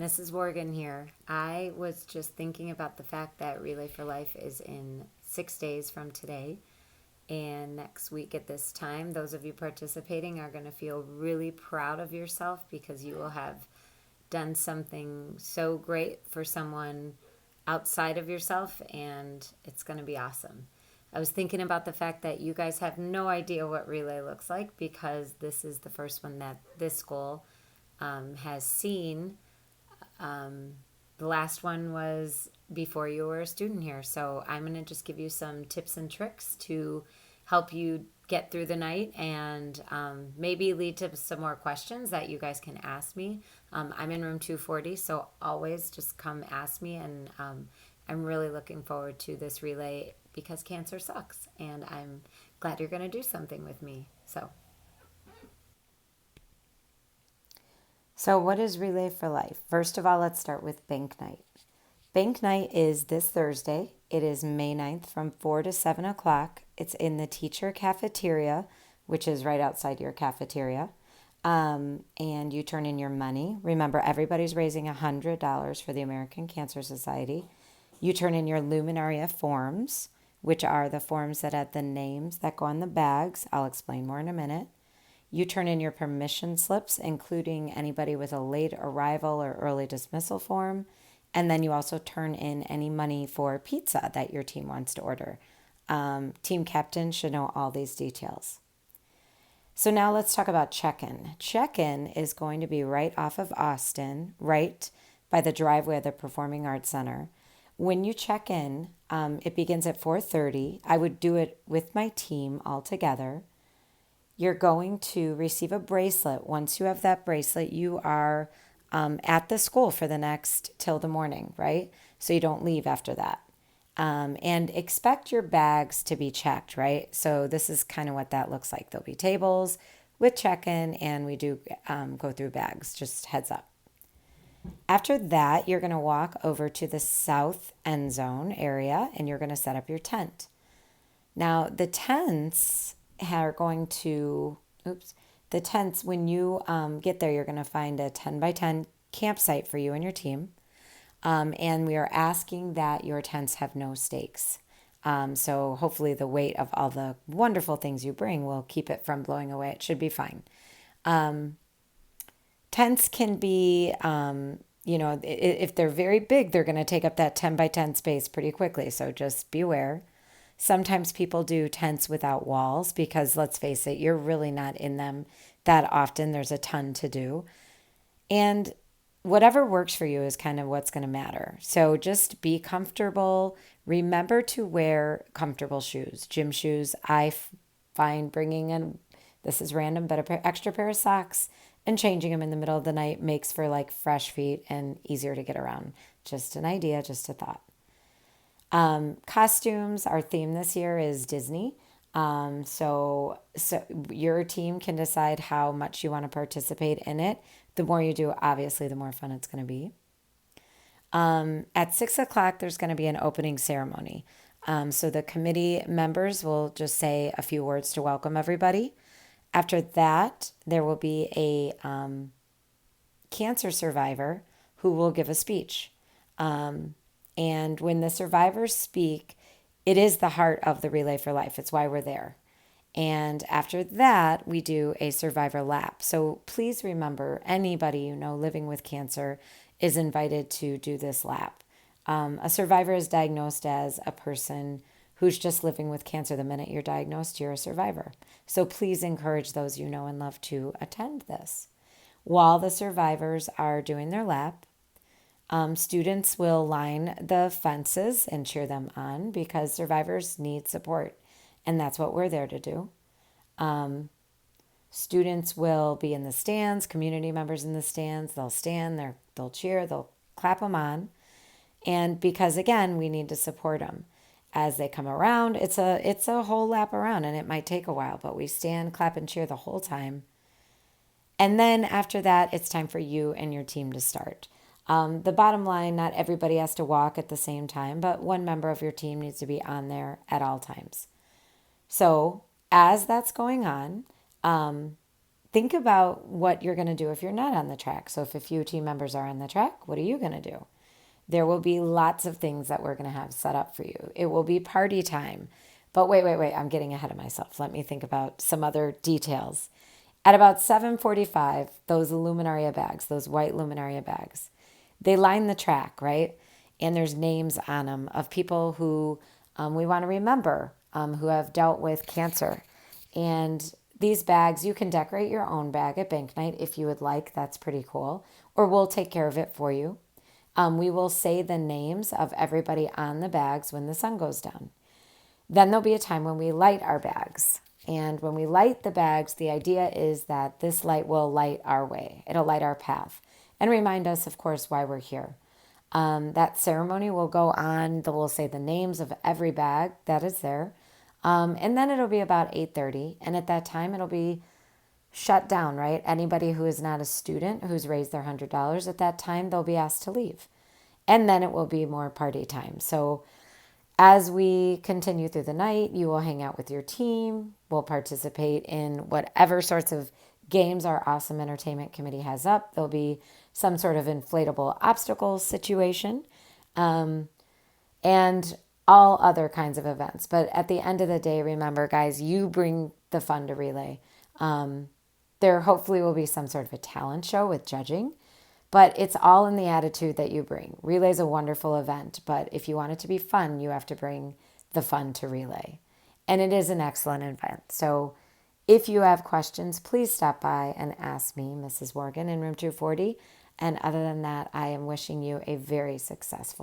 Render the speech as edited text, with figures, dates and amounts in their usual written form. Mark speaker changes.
Speaker 1: Mrs. Morgan here. I was just thinking about the fact that Relay for Life is in 6 days from today. And next week at this time, those of you participating are going to feel really proud of yourself because you will have done something so great for someone outside of yourself, and it's going to be awesome. I was thinking about the fact that you guys have no idea what Relay looks like because this is the first one that this school has seen. The last one was before you were a student here. So I'm going to just give you some tips and tricks to help you get through the night and maybe lead to some more questions that you guys can ask me. I'm in room 240, so always just come ask me. And I'm really looking forward to this relay because cancer sucks. And I'm glad you're going to do something with me. So, what is Relay for Life? First of all, let's start with Bank Night. Bank Night is this Thursday. It is May 9th from 4 to 7 o'clock. It's in the teacher cafeteria, which is right outside your cafeteria. And you turn in your money. Remember, everybody's raising $100 for the American Cancer Society. You turn in your Luminaria forms, which are the forms that have the names that go on the bags. I'll explain more in a minute. You turn in your permission slips, including anybody with a late arrival or early dismissal form. And then you also turn in any money for pizza that your team wants to order. Team captain should know all these details. So now let's talk about check-in. Check-in is going to be right off of Austin, right by the driveway of the Performing Arts Center. When you check in, it begins at 4:30. I would do it with my team all together. You're going to receive a bracelet. Once you have that bracelet, you are at the school for the next till the morning, right? So you don't leave after that. And expect your bags to be checked, right? So this is kind of what that looks like. There'll be tables with check-in, and we do go through bags, just heads up. After that, you're going to walk over to the south end zone area, and you're going to set up your tent. Now, the tents are going to, the tents, when you get there, you're going to find a 10 by 10 campsite for you and your team. And we are asking that your tents have no stakes. So hopefully the weight of all the wonderful things you bring will keep it from blowing away. It should be fine. Tents can be, if they're very big, they're going to take up that 10 by 10 space pretty quickly. So just be aware. Sometimes people do tents without walls because, let's face it, you're really not in them that often. There's a ton to do. And whatever works for you is kind of what's going to matter. So just be comfortable. Remember to wear comfortable shoes. Gym shoes, I find bringing in, this is random, but an extra pair of socks and changing them in the middle of the night makes for like fresh feet and easier to get around. Just an idea, just a thought. Costumes, our theme this year is Disney. So your team can decide how much you want to participate in it. The more you do, obviously, the more fun it's going to be. At 6 o'clock, there's going to be an opening ceremony. So the committee members will just say a few words to welcome everybody. After that, there will be a cancer survivor who will give a speech. And when the survivors speak, it is the heart of the Relay for Life. It's why we're there. And after that, we do a survivor lap. So please remember, anybody you know living with cancer is invited to do this lap. A survivor is diagnosed as a person who's just living with cancer. The minute you're diagnosed, you're a survivor. So please encourage those you know and love to attend this. While the survivors are doing their lap, students will line the fences and cheer them on because survivors need support, and that's what we're there to do. Students will be in the stands, community members in the stands. They'll stand, they'll cheer, they'll clap them on. And because, again, we need to support them. As they come around, it's a whole lap around, and it might take a while, but we stand, clap, and cheer the whole time. And then after that, it's time for you and your team to start. The bottom line, not everybody has to walk at the same time, but one member of your team needs to be on there at all times. So as that's going on, think about what you're going to do if you're not on the track. So if a few team members are on the track, what are you going to do? There will be lots of things that we're going to have set up for you. It will be party time. But wait, I'm getting ahead of myself. Let me think about some other details. At about 7:45, those luminaria bags, those white luminaria bags, they line the track, right? And there's names on them of people who we want to remember who have dealt with cancer. And these bags, you can decorate your own bag at bank night if you would like. That's pretty cool. Or we'll take care of it for you. We will say the names of everybody on the bags when the sun goes down. Then there'll be a time when we light our bags. And when we light the bags, the idea is that this light will light our way. It'll light our path and remind us, of course, why we're here. That ceremony will go on. We'll say the names of every bag that is there. And then it'll be about 8:30. And at that time, it'll be shut down, right? Anybody who is not a student who's raised their $100 at that time, they'll be asked to leave. And then it will be more party time. So as we continue through the night, you will hang out with your team. We'll participate in whatever sorts of games our awesome entertainment committee has up. There'll be some sort of inflatable obstacle situation, and all other kinds of events. But at the end of the day, remember, guys, you bring the fun to Relay. There hopefully will be some sort of a talent show with judging, but it's all in the attitude that you bring. Relay is a wonderful event, but if you want it to be fun, you have to bring the fun to Relay. And it is an excellent event. So if you have questions, please stop by and ask me, Mrs. Morgan, in room 240. And other than that, I am wishing you a very successful